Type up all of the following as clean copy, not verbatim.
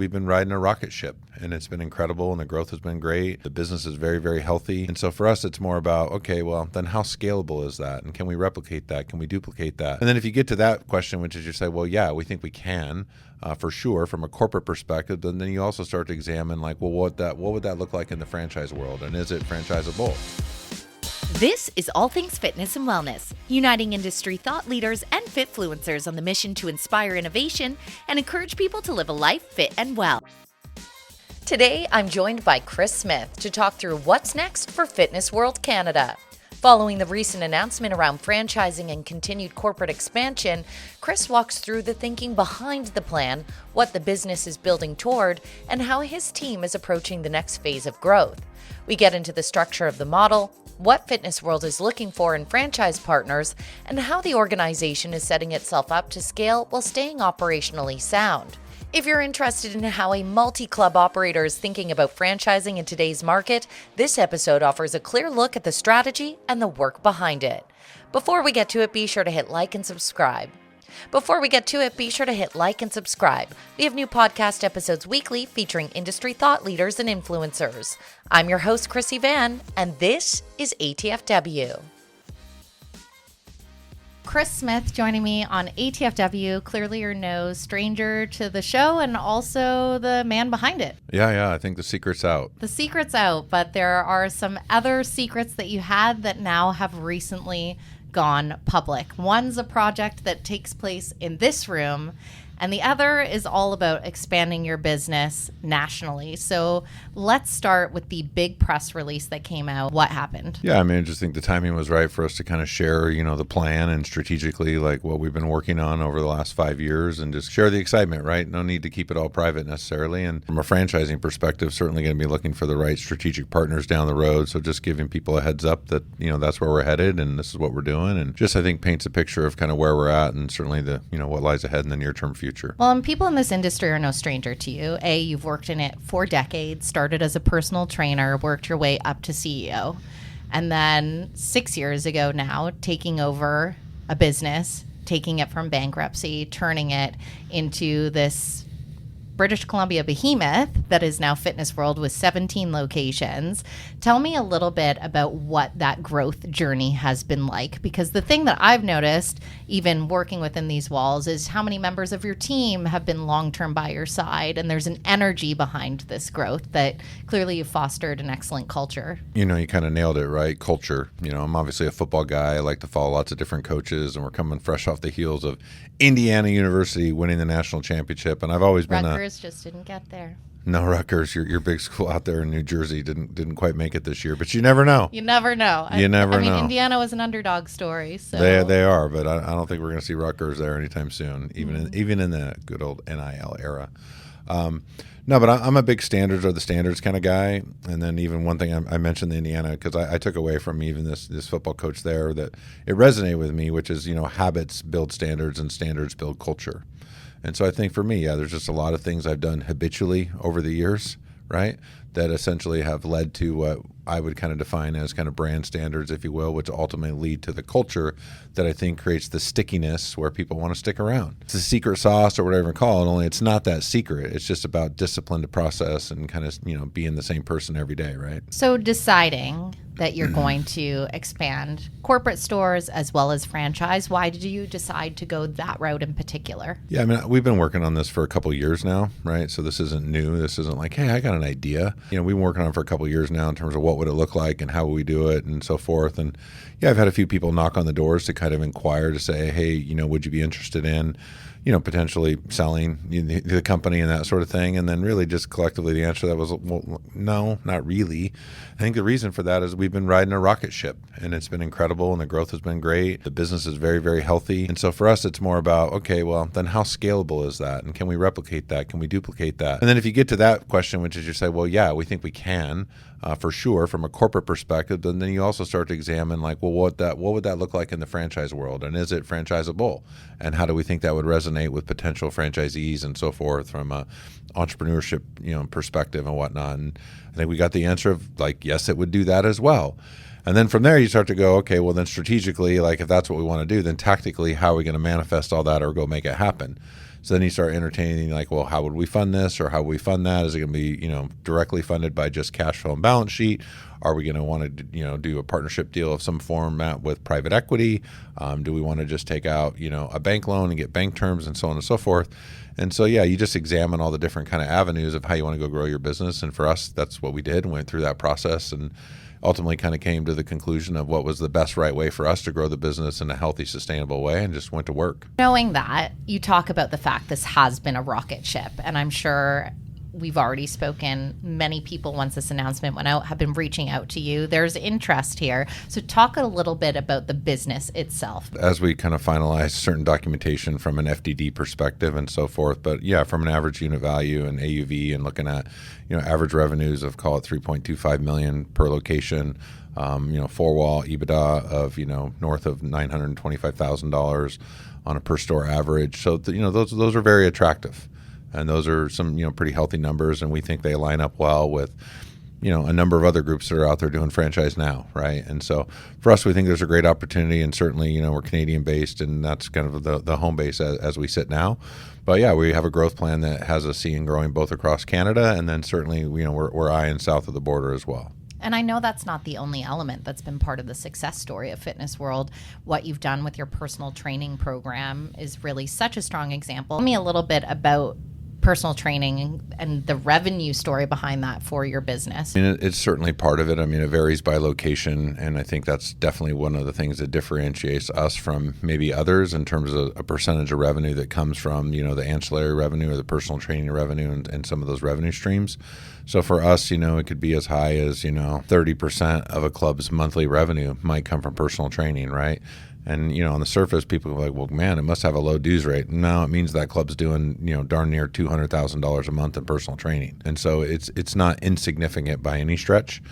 We've been riding a rocket ship, and it's been incredible, and the growth has been great. The business is very, very healthy. And so for us, it's more about, okay, well, then how scalable is that? And can we replicate that? Can we duplicate that? And then if you get to that question, which is you say, well, yeah, we think we can, for sure, from a corporate perspective, then you also start to examine, like, well, what would that look like in the franchise world? And is it franchisable? This is All Things Fitness and Wellness, uniting industry thought leaders and fitfluencers on the mission to inspire innovation and encourage people to live a life fit and well. Today, I'm joined by Chris Smith to talk through what's next for Fitness World Canada. Following the recent announcement around franchising and continued corporate expansion, Chris walks through the thinking behind the plan, what the business is building toward, and how his team is approaching the next phase of growth. We get into the structure of the model, what Fitness World is looking for in franchise partners, and how the organization is setting itself up to scale while staying operationally sound. If you're interested in how a multi-club operator is thinking about franchising in today's market, this episode offers a clear look at the strategy and the work behind it. Before we get to it, be sure to hit like and subscribe. We have new podcast episodes weekly featuring industry thought leaders and influencers. I'm your host, Chrissy Van, and this is ATFW. Chris Smith joining me on ATFW, clearly you're no stranger to the show and also the man behind it. Yeah, I think the secret's out. The secret's out, but there are some other secrets that you had that now have recently gone public. One's a project that takes place in this room, and the other is all about expanding your business nationally. So let's start with the big press release that came out. What happened? Yeah, I mean, I just think the timing was right for us to kind of share, the plan and strategically like what we've been working on over the last 5 years and just share the excitement, right? No need to keep it all private necessarily. And from a franchising perspective, certainly going to be looking for the right strategic partners down the road. So just giving people a heads up that, that's where we're headed and this is what we're doing. And just, I think, paints a picture of kind of where we're at and certainly the, what lies ahead in the near-term future. Well, and people in this industry are no stranger to you. You've worked in it for decades, started as a personal trainer, worked your way up to CEO. And then 6 years ago now, taking over a business, taking it from bankruptcy, turning it into this British Columbia behemoth that is now Fitness World with 17 locations. Tell me a little bit about what that growth journey has been like, because the thing that I've noticed, even working within these walls, is how many members of your team have been long-term by your side, and there's an energy behind this growth that clearly you've fostered an excellent culture. You kind of nailed it, right? Culture. I'm obviously a football guy. I like to follow lots of different coaches, and we're coming fresh off the heels of Indiana University winning the national championship, and I've always been Rutgers just didn't get there. No, Rutgers, your big school out there in New Jersey didn't quite make it this year, but you never know. You never know. I mean, Indiana was an underdog story, so they are, but I don't think we're going to see Rutgers there anytime soon, even in the good old NIL era. No, but I'm a big standards kind of guy. And then even one thing I mentioned the Indiana, because I took away from even this football coach there that it resonated with me, which is, habits build standards and standards build culture. And so I think for me, there's just a lot of things I've done habitually over the years, right, that essentially have led to what I would kind of define as kind of brand standards, if you will, which ultimately lead to the culture that I think creates the stickiness where people want to stick around. It's the secret sauce or whatever you call it, only it's not that secret. It's just about discipline to process and kind of, being the same person every day, right? So deciding that you're going to expand corporate stores as well as franchise, why did you decide to go that route in particular? Yeah, I mean, we've been working on this for a couple of years now, right? So this isn't new. This isn't like, hey, I got an idea. We've been working on it for a couple of years now in terms of what would it look like and how would we do it and so forth. And yeah, I've had a few people knock on the doors to kind of inquire to say, hey, would you be interested in, potentially selling the company and that sort of thing. And then really just collectively the answer to that was, well, no, not really. I think the reason for that is we've been riding a rocket ship and it's been incredible and the growth has been great. The business is very, very healthy. And so for us, it's more about, okay, well, then how scalable is that? And can we replicate that? Can we duplicate that? And then if you get to that question, which is you say, well, yeah, we think we can, for sure, from a corporate perspective, then you also start to examine like, well, what would that look like in the franchise world? And is it franchisable? And how do we think that would resonate with potential franchisees and so forth from a entrepreneurship, perspective and whatnot? And I think we got the answer of like, yes, it would do that as well. And then from there, you start to go, okay, well then strategically, like if that's what we want to do, then tactically, how are we going to manifest all that or go make it happen? So then you start entertaining like, well, how would we fund this, or how would we fund that? Is it going to be, directly funded by just cash flow and balance sheet? Are we going to want to, do a partnership deal of some format with private equity? Do we want to just take out, a bank loan and get bank terms and so on and so forth? And so, yeah, you just examine all the different kind of avenues of how you want to go grow your business. And for us, that's what we did, and went through that process and ultimately kind of came to the conclusion of what was the best right way for us to grow the business in a healthy, sustainable way, and just went to work. Knowing that, you talk about the fact this has been a rocket ship, and I'm sure we've already spoken. Many people, once this announcement went out, have been reaching out to you. There's interest here. So talk a little bit about the business itself. As we kind of finalize certain documentation from an FDD perspective and so forth, but yeah, from an average unit value and AUV and looking at, average revenues of, call it 3.25 million per location, four-wall EBITDA of, north of $925,000 on a per store average. So, those are very attractive. And those are some, pretty healthy numbers, and we think they line up well with, a number of other groups that are out there doing franchise now, right? And so for us, we think there's a great opportunity, and certainly, we're Canadian-based, and that's kind of the home base as we sit now. But yeah, we have a growth plan that has us seeing growing both across Canada, and then certainly, we're eyeing south of the border as well. And I know that's not the only element that's been part of the success story of Fitness World. What you've done with your personal training program is really such a strong example. Tell me a little bit about personal training and the revenue story behind that for your business. It's certainly part of it. It varies by location, and I think that's definitely one of the things that differentiates us from maybe others in terms of a percentage of revenue that comes from, the ancillary revenue or the personal training revenue and some of those revenue streams. So for us, it could be as high as, 30% of a club's monthly revenue might come from personal training, right? And, on the surface, people are like, well, man, it must have a low dues rate. No, it means that club's doing, darn near $200,000 a month in personal training. And so it's not insignificant by any stretch.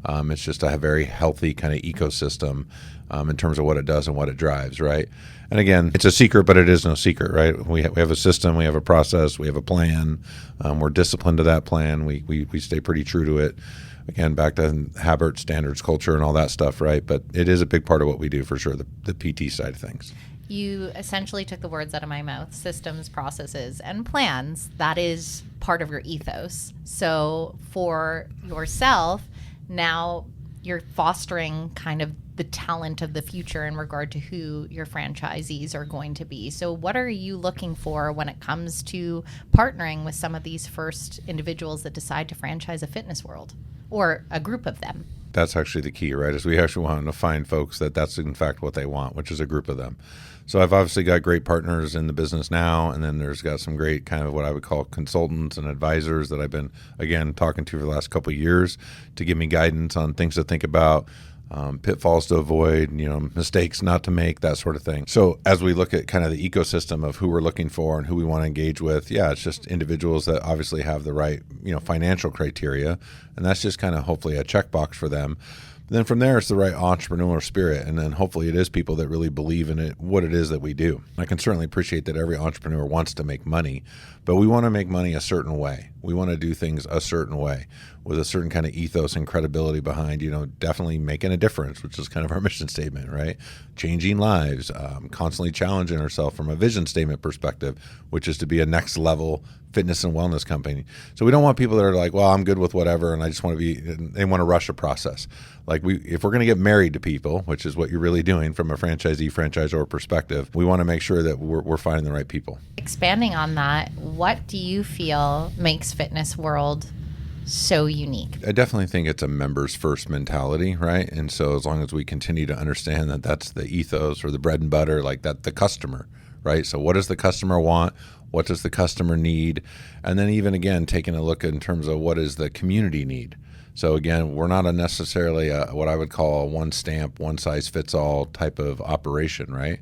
It's just a very healthy kind of ecosystem in terms of what it does and what it drives, right? And again, it's a secret, but it is no secret, right? We have a system, we have a process, we have a plan. We're disciplined to that plan. We stay pretty true to it. Again, back to habit, standards, culture, and all that stuff, right? But it is a big part of what we do for sure, the PT side of things. You essentially took the words out of my mouth: systems, processes, and plans. That is part of your ethos. So for yourself, now you're fostering kind of the talent of the future in regard to who your franchisees are going to be. So what are you looking for when it comes to partnering with some of these first individuals that decide to franchise a Fitness World, or a group of them? That's actually the key, right? Is we actually want to find folks that's in fact what they want, which is a group of them. So I've obviously got great partners in the business now, and then there's got some great kind of what I would call consultants and advisors that I've been, again, talking to for the last couple of years to give me guidance on things to think about, pitfalls to avoid, mistakes not to make, that sort of thing. So as we look at kind of the ecosystem of who we're looking for and who we want to engage with, yeah, it's just individuals that obviously have the right, financial criteria, and that's just kind of hopefully a checkbox for them. Then from there, it's the right entrepreneurial spirit, and then hopefully it is people that really believe in it, what it is that we do. I can certainly appreciate that every entrepreneur wants to make money, but we want to make money a certain way. We want to do things a certain way with a certain kind of ethos and credibility behind, definitely making a difference, which is kind of our mission statement, right? Changing lives, constantly challenging ourselves from a vision statement perspective, which is to be a next level fitness and wellness company. So we don't want people that are like, well, I'm good with whatever, and I just want to be, they want to rush a process. Like if we're going to get married to people, which is what you're really doing from a franchisor perspective, we want to make sure that we're finding the right people. Expanding on that, what do you feel makes Fitness World so unique? I definitely think it's a members first mentality, right? And so as long as we continue to understand that that's the ethos or the bread and butter, like that, the customer, right? So what does the customer want? What does the customer need? And then even again, taking a look in terms of what does the community need? So again, we're not necessarily what I would call a one stamp, one size fits all type of operation, right?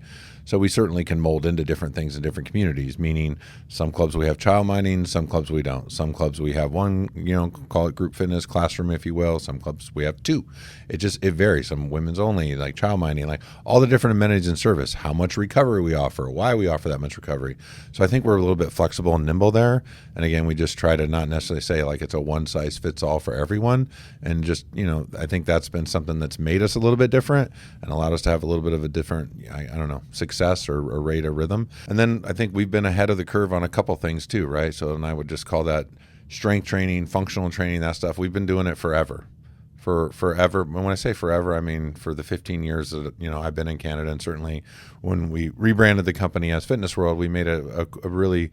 So we certainly can mold into different things in different communities, meaning some clubs we have child minding, some clubs we don't. Some clubs we have one, call it group fitness classroom, if you will. Some clubs we have two. It varies. Some women's only, like child minding, like all the different amenities and service, how much recovery we offer, why we offer that much recovery. So I think we're a little bit flexible and nimble there. And again, we just try to not necessarily say like it's a one size fits all for everyone. And just, I think that's been something that's made us a little bit different and allowed us to have a little bit of a different, I don't know, success success or rate a rhythm. And then I think we've been ahead of the curve on a couple things too, right? So, and I would just call that strength training, functional training, that stuff. We've been doing it forever. For forever. And when I say forever, I mean for the 15 years that I've been in Canada, and certainly when we rebranded the company as Fitness World, we made a really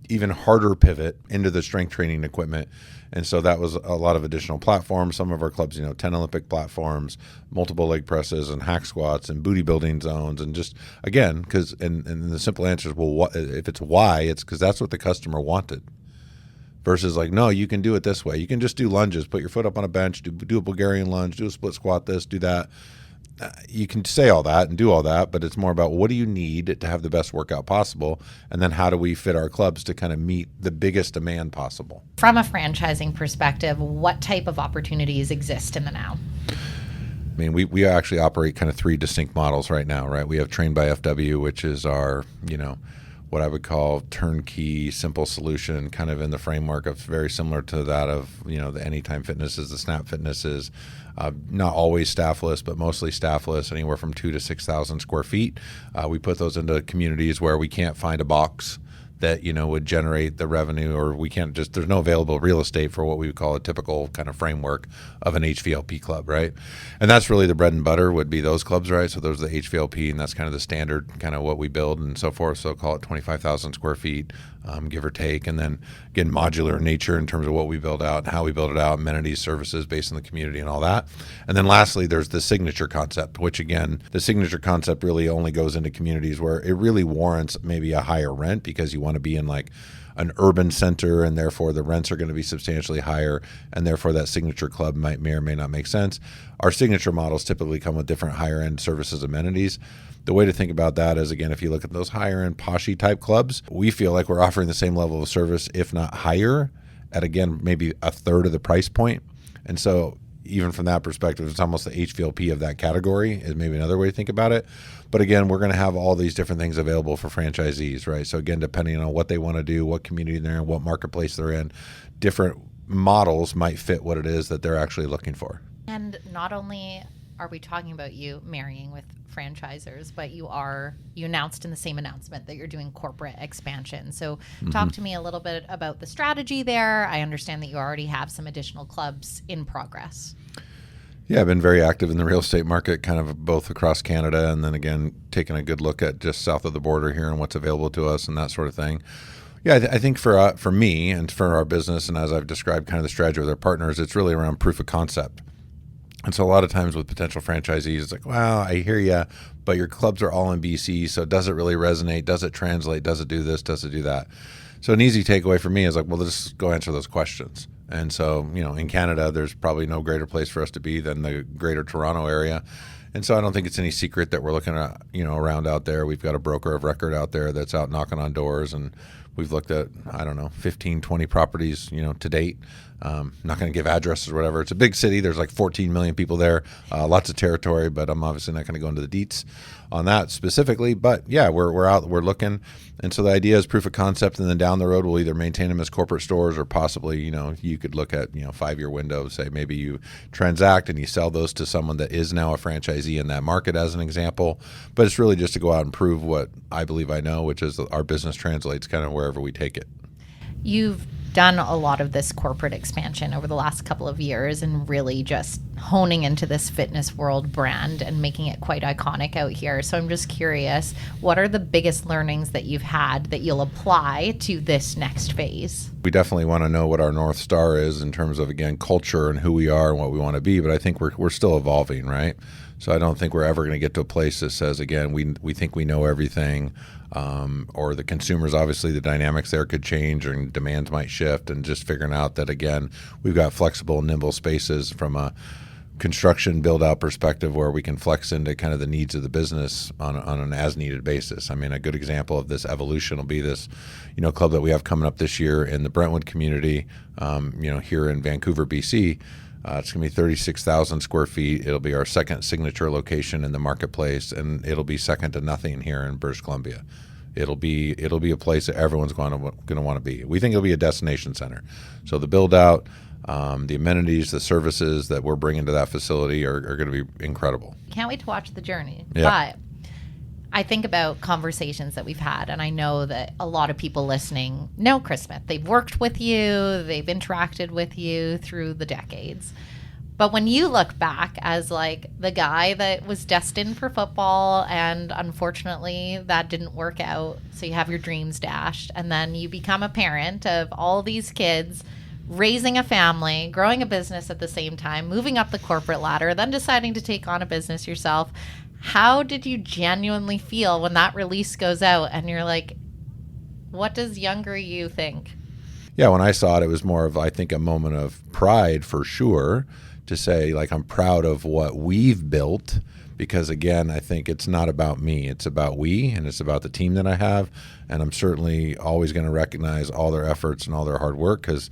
even harder pivot into the strength training equipment. And so that was a lot of additional platforms. Some of our clubs, 10 Olympic platforms, multiple leg presses and hack squats and booty building zones. And just, again, because, and the simple answer is, well, if it's why, it's because that's what the customer wanted. Versus like, no, you can do it this way. You can just do lunges, put your foot up on a bench, do a Bulgarian lunge, do a split squat, this, do that. You can say all that and do all that, but it's more about what do you need to have the best workout possible, and then how do we fit our clubs to kind of meet the biggest demand possible. From a franchising perspective, what type of opportunities exist in the now? I mean, we actually operate kind of three distinct models right now, right? We have Trained by FW, which is our, what I would call turnkey, simple solution, kind of in the framework of very similar to that of, the Anytime Fitnesses, the Snap Fitnesses, not always staffless, but mostly staffless, anywhere from 2,000 to 6,000 square feet. We put those into communities where we can't find a box that, would generate the revenue, or we can't there's no available real estate for what we would call a typical kind of framework of an HVLP club, right? And that's really the bread and butter would be those clubs, right? So those are the HVLP, and that's kind of the standard kind of what we build and so forth. So call it 25,000 square feet, give or take. And then again, modular in nature in terms of what we build out and how we build it out, amenities, services based on the community and all that. And then lastly, there's the signature concept, which again, the signature concept really only goes into communities where it really warrants maybe a higher rent, because you want to be in like an urban center, and therefore the rents are going to be substantially higher, and therefore that signature club may or may not make sense. Our signature models typically come with different higher end services, amenities. The way to think about that is, again, if you look at those higher end poshy type clubs, we feel like we're offering the same level of service, if not higher, at again maybe a third of the price point. And so even from that perspective, it's almost the HVLP of that category is maybe another way to think about it. But again, we're going to have all these different things available for franchisees, right? So again, depending on what they want to do, what community they're in, what marketplace they're in, different models might fit what it is that they're actually looking for. And not only are we talking about you marrying with franchisers, but you announced in the same announcement that you're doing corporate expansion. So talk to me a little bit about the strategy there. I understand that you already have some additional clubs in progress. Yeah, I've been very active in the real estate market, kind of both across Canada, and then again, taking a good look at just south of the border here and what's available to us and that sort of thing. Yeah, I think for me and for our business, and as I've described kind of the strategy with our partners, it's really around proof of concept. And so a lot of times with potential franchisees, it's like, well, I hear you, but your clubs are all in BC, so does it really resonate? Does it translate? Does it do this? Does it do that? So an easy takeaway for me is like, well, let's go answer those questions. And so, in Canada, there's probably no greater place for us to be than the greater Toronto area. And so I don't think it's any secret that we're looking at, around out there. We've got a broker of record out there that's out knocking on doors, and we've looked at, 15, 20 properties, to date. Not going to give addresses or whatever. It's a big city. There's like 14 million people there, lots of territory, but I'm obviously not going to go into the deets on that specifically. But yeah, we're out, we're looking. And so the idea is proof of concept, and then down the road, we'll either maintain them as corporate stores, or possibly, you could look at, 5-year windows, say maybe you transact and you sell those to someone that is now a franchisee in that market as an example. But it's really just to go out and prove what I believe I know, which is that our business translates kind of wherever we take it. You've done a lot of this corporate expansion over the last couple of years, and really just honing into this Fitness World brand and making it quite iconic out here. So I'm just curious, what are the biggest learnings that you've had that you'll apply to this next phase? We definitely want to know what our North Star is in terms of, again, culture and who we are and what we want to be. But I think we're still evolving, right? So I don't think we're ever going to get to a place that says, again, we think we know everything, or the consumers, obviously the dynamics there could change and demands might shift, and just figuring out that, again, we've got flexible, nimble spaces from a construction build-out perspective where we can flex into kind of the needs of the business on an as-needed basis. I mean, a good example of this evolution will be this, club that we have coming up this year in the Brentwood community, here in Vancouver, BC. It's going to be 36,000 square feet. It'll be our second signature location in the marketplace, and it'll be second to nothing here in British Columbia. It'll be a place that everyone's going to want to be. We think it'll be a destination center. So the build out, the amenities, the services that we're bringing to that facility are going to be incredible. Can't wait to watch the journey. Yeah. But I think about conversations that we've had, and I know that a lot of people listening know Chris Smith. They've worked with you, they've interacted with you through the decades. But when you look back as like the guy that was destined for football and unfortunately that didn't work out, so you have your dreams dashed, and then you become a parent of all these kids, raising a family, growing a business at the same time, moving up the corporate ladder, then deciding to take on a business yourself. How did you genuinely feel when that release goes out and you're like, what does younger you think? Yeah, when I saw it, it was more of, I think, a moment of pride for sure, to say, like, I'm proud of what we've built, because again, I think it's not about me, it's about we, and it's about the team that I have. And I'm certainly always going to recognize all their efforts and all their hard work, because,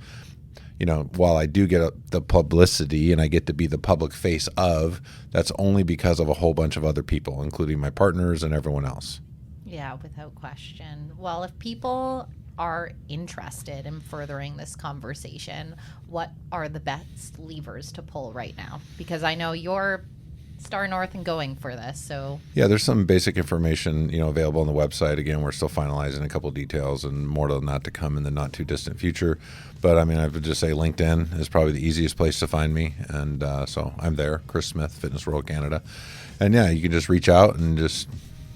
you know, while I do get the publicity and I get to be the public face of, that's only because of a whole bunch of other people, including my partners and everyone else. Yeah, without question. Well, if people are interested in furthering this conversation, what are the best levers to pull right now? Because I know you're star north and going for this, so yeah, there's some basic information, you know, available on the website. Again, we're still finalizing a couple of details, and more than that to come in the not too distant future. But I mean, I would just say LinkedIn is probably the easiest place to find me, and so I'm there, Chris Smith, Fitness World Canada. And yeah, you can just reach out and just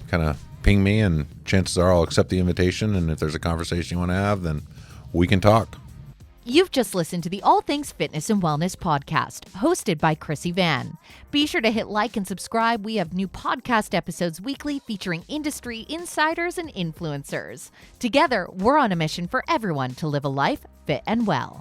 kind of ping me, and chances are I'll accept the invitation. And if there's a conversation you want to have, then we can talk. You've just listened to the All Things Fitness and Wellness podcast, hosted by Chrissy Van. Be sure to hit like and subscribe. We have new podcast episodes weekly featuring industry insiders and influencers. Together, we're on a mission for everyone to live a life fit and well.